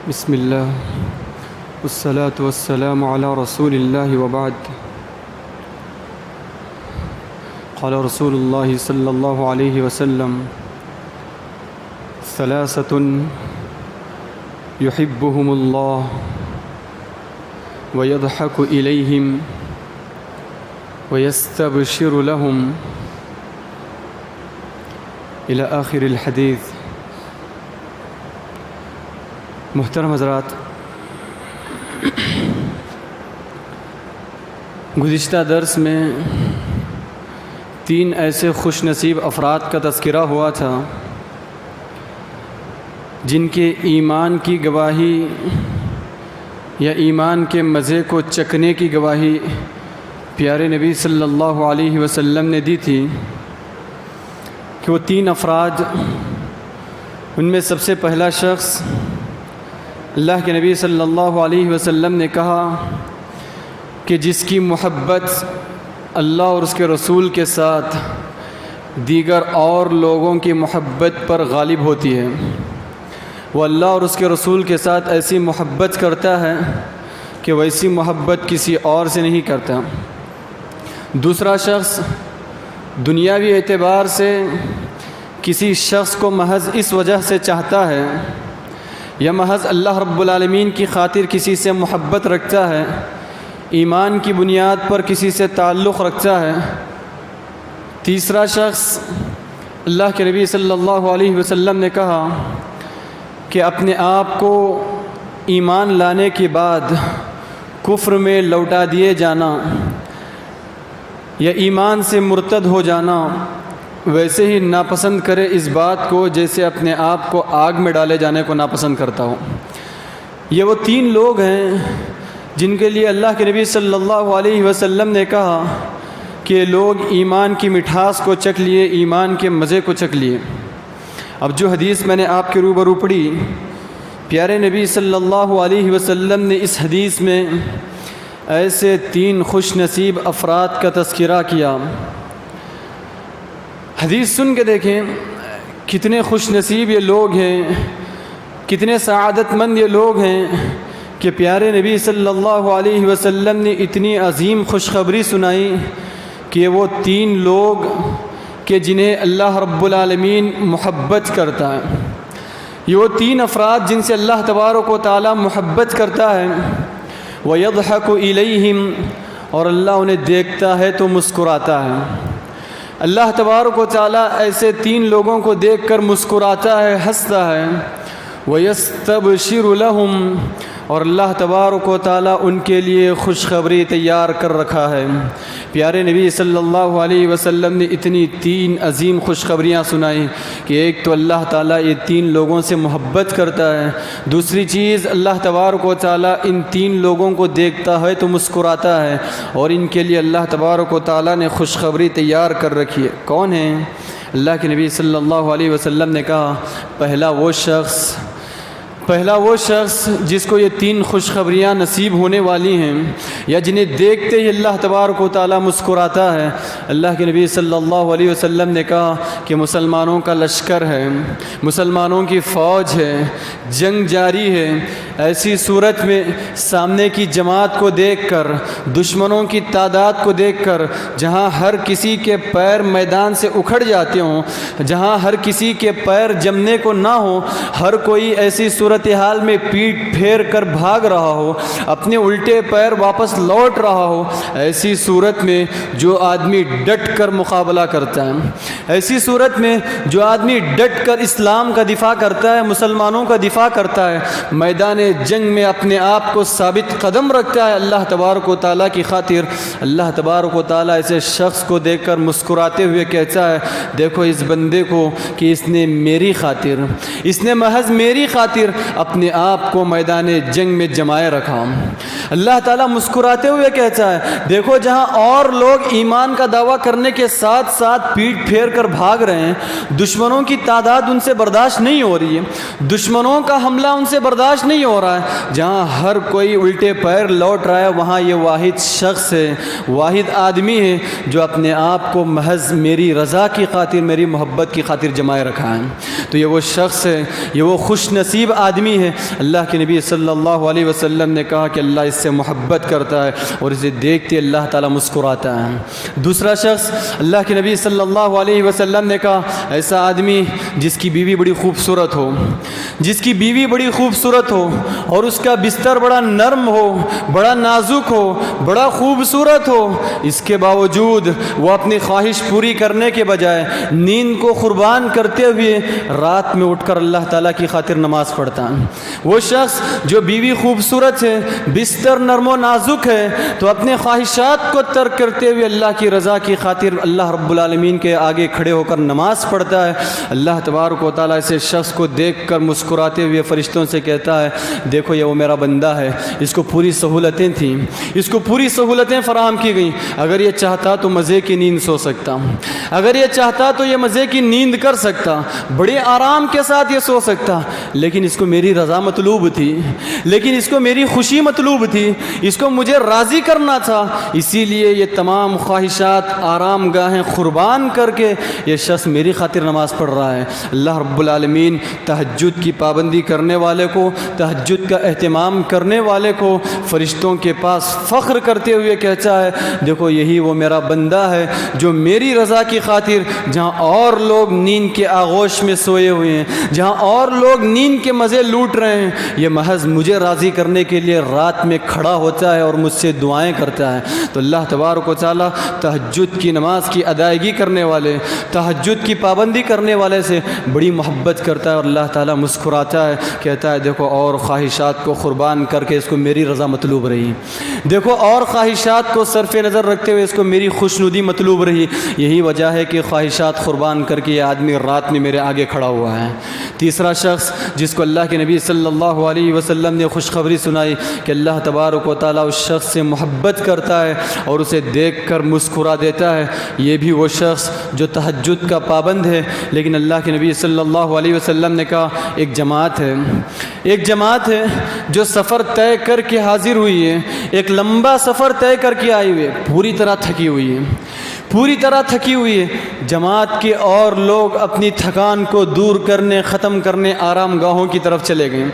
بسم الله والصلاة والسلام على رسول الله وبعد. قال رسول الله صلى الله عليه وسلم: ثلاثة يحبهم الله ويضحك إليهم ويستبشر لهم إلى آخر الحديث. محترم حضرات، گزشتہ درس میں 3 ایسے خوش نصیب افراد کا تذکرہ ہوا تھا جن کے ایمان کی گواہی یا ایمان کے مزے کو چکھنے کی گواہی پیارے نبی صلی اللہ علیہ وسلم نے دی تھی کہ وہ 3 افراد، ان میں سب سے پہلا شخص اللہ کے نبی صلی اللہ علیہ وسلم نے کہا کہ جس کی محبت اللہ اور اس کے رسول کے ساتھ دیگر اور لوگوں کی محبت پر غالب ہوتی ہے، وہ اللہ اور اس کے رسول کے ساتھ ایسی محبت کرتا ہے کہ ویسی محبت کسی اور سے نہیں کرتا۔ دوسرا شخص دنیاوی اعتبار سے کسی شخص کو محض اس وجہ سے چاہتا ہے یا محض اللہ رب العالمین کی خاطر کسی سے محبت رکھتا ہے، ایمان کی بنیاد پر کسی سے تعلق رکھتا ہے۔ تیسرا شخص اللہ کے نبی صلی اللہ علیہ وسلم نے کہا کہ اپنے آپ کو ایمان لانے کے بعد کفر میں لوٹا دیے جانا یا ایمان سے مرتد ہو جانا ویسے ہی ناپسند کرے اس بات کو جیسے اپنے آپ کو آگ میں ڈالے جانے کو ناپسند کرتا ہو۔ یہ وہ 3 لوگ ہیں جن کے لیے اللہ کے نبی صلی اللہ علیہ وسلم نے کہا کہ لوگ ایمان کی مٹھاس کو چکھ لیے، ایمان کے مزے کو چکھ لیے۔ اب جو حدیث میں نے آپ کے روبرو پڑھی، پیارے نبی صلی اللہ علیہ وسلم نے اس حدیث میں ایسے 3 خوش نصیب افراد کا تذکرہ کیا۔ حدیث سن کے دیکھیں کتنے خوش نصیب یہ لوگ ہیں، کتنے سعادت مند یہ لوگ ہیں کہ پیارے نبی صلی اللہ علیہ وسلم نے اتنی عظیم خوشخبری سنائی کہ وہ 3 لوگ کہ جنہیں اللہ رب العالمین محبت کرتا ہے، یہ وہ 3 افراد جن سے اللہ تبارک و تعالی محبت کرتا ہے۔ وَيَضْحَكُ إِلَيْهِمْ، اور اللہ انہیں دیکھتا ہے تو مسکراتا ہے۔ اللہ تبارک و تعالیٰ ایسے 3 لوگوں کو دیکھ کر مسکراتا ہے، ہنستا ہے۔ وَيَسْتَبْشِرُ لَهُمْ، اور اللہ تبارک و تعالیٰ ان کے لیے خوشخبری تیار کر رکھا ہے۔ پیارے نبی صلی اللہ علیہ وسلم نے اتنی 3 عظیم خوشخبریاں سنائی کہ ایک تو اللہ تعالیٰ یہ 3 لوگوں سے محبت کرتا ہے، دوسری چیز اللہ تبارک و تعالیٰ ان 3 لوگوں کو دیکھتا ہے تو مسکراتا ہے، اور ان کے لیے اللہ تبارک و تعالیٰ نے خوشخبری تیار کر رکھی ہے۔ کون ہیں؟ اللہ کے نبی صلی اللہ علیہ وسلم نے کہا پہلا وہ شخص جس کو یہ 3 خوشخبریاں نصیب ہونے والی ہیں یا جنہیں دیکھتے ہی اللہ تبارک و تعالیٰ مسکراتا ہے۔ اللہ کے نبی صلی اللہ علیہ وسلم نے کہا کہ مسلمانوں کا لشکر ہے، مسلمانوں کی فوج ہے، جنگ جاری ہے۔ ایسی صورت میں سامنے کی جماعت کو دیکھ کر، دشمنوں کی تعداد کو دیکھ کر، جہاں ہر کسی کے پیر میدان سے اکھڑ جاتے ہوں، جہاں ہر کسی کے پیر جمنے کو نہ ہو، ہر کوئی ایسی صورتحال میں پیٹ پھیر کر بھاگ رہا ہو، اپنے الٹے پیر واپس لوٹ رہا ہو، ایسی صورت میں جو آدمی ڈٹ کر مقابلہ کرتا ہے، ایسی صورت میں جو آدمی ڈٹ کر اسلام کا دفاع کرتا ہے، مسلمانوں کا دفاع کرتا ہے، میدان جنگ میں اپنے آپ کو ثابت قدم رکھتا ہے اللہ تبارک و تعالیٰ کی خاطر، اللہ تبارک و تعالیٰ ایسے شخص کو دیکھ کر مسکراتے ہوئے کہتا ہے دیکھو اس بندے کو کہ اس نے میری خاطر، اس نے محض میری خاطر اپنے آپ کو میدان جنگ میں جمائے رکھا۔ اللہ تعالیٰ مسکراتے ہوئے کہتا ہے دیکھو جہاں اور لوگ ایمان کا دعویٰ کرنے کے ساتھ ساتھ پیٹ پھیر کر بھاگ رہے ہیں، دشمنوں کی تعداد ان سے برداشت نہیں ہو رہی ہے، دشمنوں کا حملہ ان سے برداشت نہیں ہو ہو رہا ہے، جہاں ہر کوئی الٹے پیر لوٹ رہا ہے، وہاں یہ واحد شخص ہے، واحد آدمی ہے جو اپنے آپ کو محض میری رضا کی خاطر، میری محبت کی خاطر جمائے رکھا ہے۔ تو یہ وہ شخص ہے، یہ وہ خوش نصیب آدمی ہے۔ اللہ کے نبی صلی اللہ علیہ وسلم نے کہا کہ اللہ اس سے محبت کرتا ہے اور اسے دیکھتے اللہ تعالیٰ مسکراتا ہے۔ دوسرا شخص، اللہ کے نبی صلی اللہ علیہ وسلم نے کہا ایسا آدمی جس کی بیوی بڑی خوبصورت ہو، جس کی بیوی بڑی خوبصورت ہو اور اس کا بستر بڑا نرم ہو، بڑا نازک ہو، بڑا خوبصورت ہو، اس کے باوجود وہ اپنی خواہش پوری کرنے کے بجائے نیند کو قربان کرتے ہوئے رات میں اٹھ کر اللہ تعالیٰ کی خاطر نماز پڑھتا ہے۔ وہ شخص جو بیوی خوبصورت ہے، بستر نرم و نازک ہے، تو اپنے خواہشات کو ترک کرتے ہوئے اللہ کی رضا کی خاطر اللہ رب العالمین کے آگے کھڑے ہو کر نماز پڑھتا ہے۔ اللہ تبارک و تعالیٰ ایسے شخص کو دیکھ کر مسکراتے ہوئے فرشتوں سے کہتا ہے دیکھو یہ وہ میرا بندہ ہے، اس کو پوری سہولتیں تھیں، اس کو پوری سہولتیں فراہم کی گئیں، اگر یہ چاہتا تو مزے کی نیند سو سکتا، اگر یہ چاہتا تو یہ مزے کی نیند کر سکتا، بڑے آرام کے ساتھ یہ سو سکتا، لیکن اس کو میری رضا مطلوب تھی، لیکن اس کو میری خوشی مطلوب تھی، اس کو مجھے راضی کرنا تھا، اسی لیے یہ تمام خواہشات، آرام گاہیں قربان کر کے یہ شخص میری خاطر نماز پڑھ رہا ہے۔ اللہ رب العالمین تہجد کی پابندی کرنے والے کو، تہجد کا اہتمام کرنے والے کو فرشتوں کے پاس فخر کرتے ہوئے کہتا ہے دیکھو یہی وہ میرا بندہ ہے جو میری رضا کی خاطر، جہاں اور لوگ نیند کے آغوش میں سوئے ہوئے ہیں، جہاں اور لوگ نیند کے مزے لوٹ رہے ہیں، یہ محض مجھے راضی کرنے کے لیے رات میں کھڑا ہوتا ہے اور مجھ سے دعائیں کرتا ہے۔ تو اللہ تبارک و تعالیٰ تہجد کی نماز کی ادائیگی کرنے والے، تہجد کی پابندی کرنے والے سے بڑی محبت کرتا ہے، اور اللہ تعالیٰ مسکراتا ہے، کہتا ہے دیکھو اور خواہشات کو قربان کر کے اس کو میری رضا مطلوب رہی، دیکھو اور خواہشات کو صرف نظر رکھتے ہوئے اس کو میری خوشنودی مطلوب رہی۔ یہی وجہ ہے کہ خواہشات قربان کر کے یہ آدمی رات میں میرے آگے کھڑا ہوا ہے۔ تیسرا شخص جس کو اللہ کے نبی صلی اللہ علیہ وسلم نے خوشخبری سنائی کہ اللہ تبارک و تعالیٰ اس شخص سے محبت کرتا ہے اور اسے دیکھ کر مسکرا دیتا ہے، یہ بھی وہ شخص جو تہجد کا پابند ہے، لیکن اللہ کے نبی صلی اللہ علیہ وسلم نے کہا ایک جماعت ہے جو سفر طے کر کے حاضر ہوئی ہے، ایک لمبا سفر طے کر کے آئی ہوئی ہے، پوری طرح تھکی ہوئی ہے، جماعت کے اور لوگ اپنی تھکان کو دور کرنے، ختم کرنے آرام گاہوں کی طرف چلے گئے،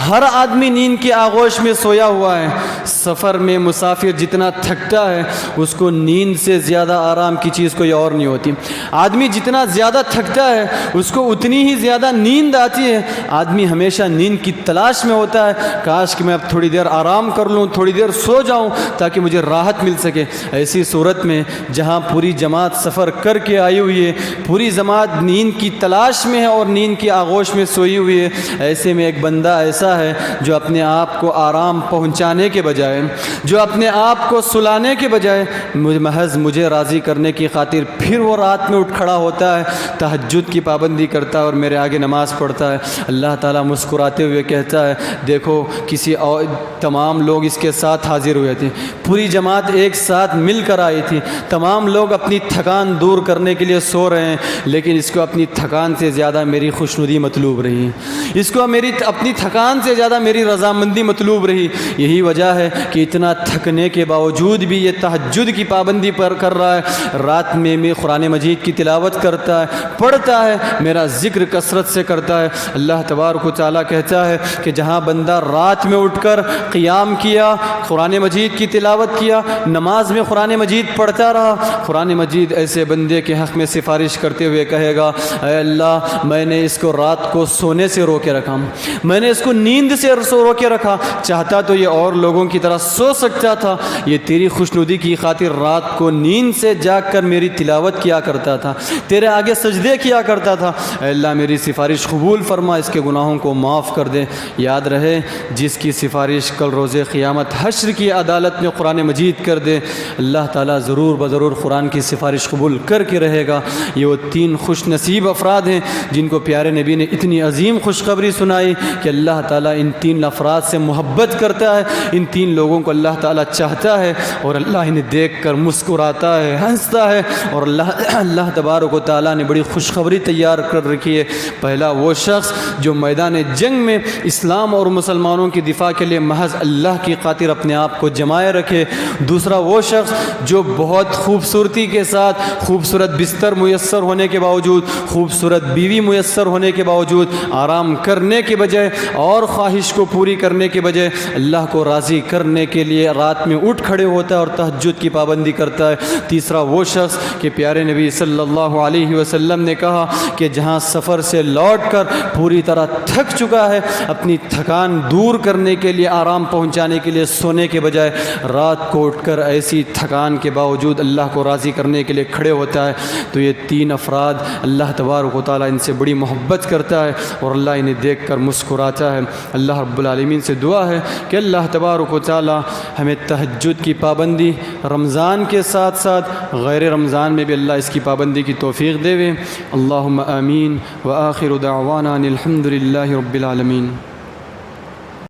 ہر آدمی نیند کے آغوش میں سویا ہوا ہے۔ سفر میں مسافر جتنا تھکتا ہے اس کو نیند سے زیادہ آرام کی چیز کوئی اور نہیں ہوتی، آدمی جتنا زیادہ تھکتا ہے اس کو اتنی ہی زیادہ نیند آتی ہے، آدمی ہمیشہ نیند کی تلاش میں ہوتا ہے، کاش کہ میں اب تھوڑی دیر آرام کر لوں، تھوڑی دیر سو جاؤں تاکہ مجھے راحت مل سکے۔ ایسی صورت میں جہاں پوری جماعت سفر کر کے آئی ہوئی ہے، پوری جماعت نیند کی تلاش میں ہے اور نیند کی آغوش میں سوئی ہوئی ہے، ایسے میں ایک بندہ ایسا ہے جو اپنے آپ کو آرام پہنچانے کے بجائے، جو اپنے آپ کو سلانے کے بجائے محض مجھے راضی کرنے کی خاطر پھر وہ رات میں اٹھ کھڑا ہوتا ہے، تہجد کی پابندی کرتا ہے اور میرے آگے نماز پڑھتا ہے۔ اللہ تعالیٰ مسکراتے ہوئے کہتا ہے دیکھو کسی اور تمام لوگ اس کے ساتھ حاضر ہوئے تھے، پوری جماعت ایک ساتھ مل کر آئی تھی، تمام لوگ اپنی تھکان دور کرنے کے لیے سو رہے ہیں، لیکن اس کو اپنی تھکان سے زیادہ میری خوشنودی مطلوب رہی، اس کو اپنی تھکان سے زیادہ میری رضامندی مطلوب رہی۔ یہی وجہ ہے کہ اتنا تھکنے کے باوجود بھی یہ تہجد کی پابندی پر کر رہا ہے، رات میں قرآن مجید کی تلاوت کرتا ہے، پڑھتا ہے، میرا ذکر کثرت سے کرتا ہے۔ اللہ تبارک و تعالیٰ کہتا ہے کہ جہاں بندہ رات میں اٹھ کر قیام کیا، قرآن مجید کی تلاوت کیا، نماز میں قرآن مجید پڑھتا رہا، قرآن مجید ایسے بندے کے حق میں سفارش کرتے ہوئے کہے گا اے اللہ میں نے اس کو رات کو سونے سے روکے رکھا، میں نے اس کو نیند سے روکے رکھا، چاہتا تو یہ اور لوگوں کی طرح سو سکتا تھا، یہ تیری خوشنودی کی خاطر رات کو نیند سے جاگ کر میری تلاوت کیا کرتا تھا، تیرے آگے سجدے کیا کرتا تھا، اے اللہ میری سفارش قبول فرما، اس کے گناہوں کو معاف کر دے۔ یاد رہے جس کی سفارش کل روز قیامت حشر کی عدالت میں قرآن مجید کر دے، اللہ تعالیٰ ضرور بضرور قرآن رمضان کی سفارش قبول کر کے رہے گا۔ یہ وہ 3 خوش نصیب افراد ہیں جن کو پیارے نبی نے اتنی عظیم خوشخبری سنائی کہ اللہ تعالیٰ ان 3 افراد سے محبت کرتا ہے، ان 3 لوگوں کو اللہ تعالیٰ چاہتا ہے اور اللہ انہیں دیکھ کر مسکراتا ہے، ہنستا ہے، اور اللہ تبارک و تعالیٰ نے بڑی خوشخبری تیار کر رکھی ہے۔ پہلا وہ شخص جو میدان جنگ میں اسلام اور مسلمانوں کی دفاع کے لیے محض اللہ کی خاطر اپنے آپ کو جمائے رکھے۔ دوسرا وہ شخص جو بہت خوبصورتی کے ساتھ خوبصورت بستر میسر ہونے کے باوجود، خوبصورت بیوی میسر ہونے کے باوجود، آرام کرنے کے بجائے اور خواہش کو پوری کرنے کے بجائے اللہ کو راضی کرنے کے لیے رات میں اٹھ کھڑے ہوتا ہے اور تہجد کی پابندی کرتا ہے۔ تیسرا وہ شخص کہ پیارے نبی صلی اللہ علیہ وسلم نے کہا کہ جہاں سفر سے لوٹ کر پوری طرح تھک چکا ہے، اپنی تھکان دور کرنے کے لیے، آرام پہنچانے کے لیے سونے کے بجائے رات کو اٹھ کر ایسی تھکان کے باوجود اللہ کو راضی کرنے کے لیے کھڑے ہوتا ہے۔ تو یہ 3 افراد اللہ تبارک و تعالیٰ ان سے بڑی محبت کرتا ہے اور اللہ انہیں دیکھ کر مسکراتا ہے۔ اللہ رب العالمین سے دعا ہے کہ اللہ تبارک و تعالیٰ ہمیں تہجد کی پابندی رمضان کے ساتھ ساتھ غیر رمضان میں بھی اللہ اس کی پابندی کی توفیق دے۔ اللہم آمین وآخر دعوانا الحمد للہ رب العالمین۔